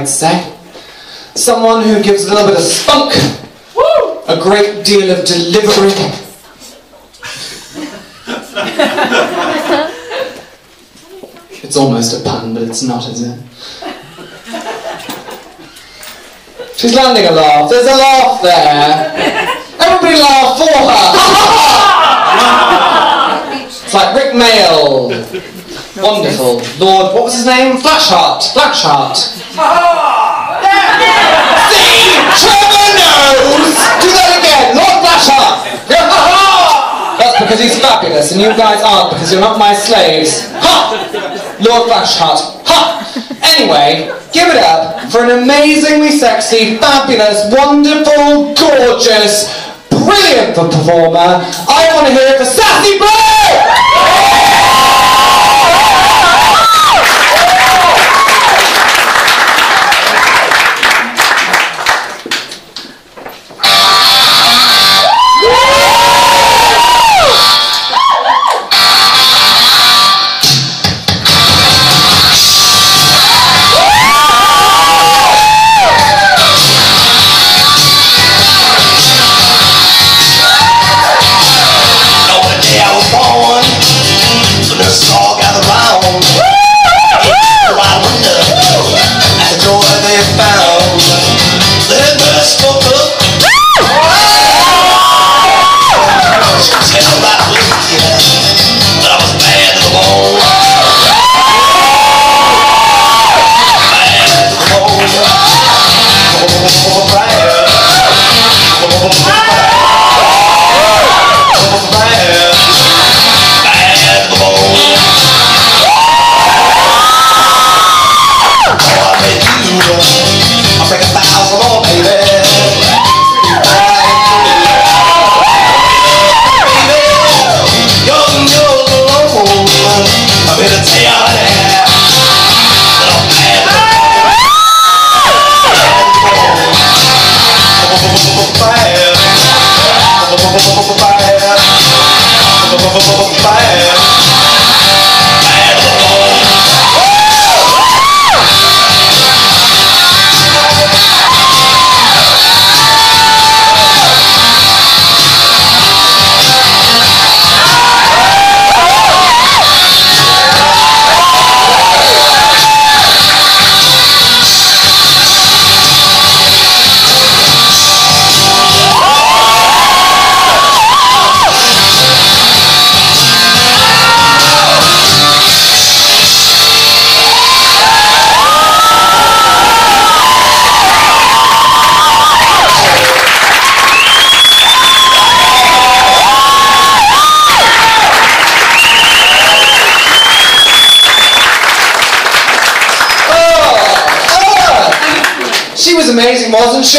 I'd say. Someone who gives a little bit of spunk, a great deal of delivery. It's almost a pun, but it's not, is it? She's landing a laugh. There's a laugh there. Everybody laugh for her. It's like Rick Mail. Wonderful. Lord, what was his name? Flashheart. Flashheart. See? Trevor knows! Do that again. Lord Flashheart. That's because he's fabulous, and you guys aren't because you're not my slaves. Ha! Lord Flashheart. Ha! Anyway, give it up for an amazingly sexy, fabulous, wonderful, gorgeous, brilliant performer. I want to hear it for Sassy She was amazing, wasn't she?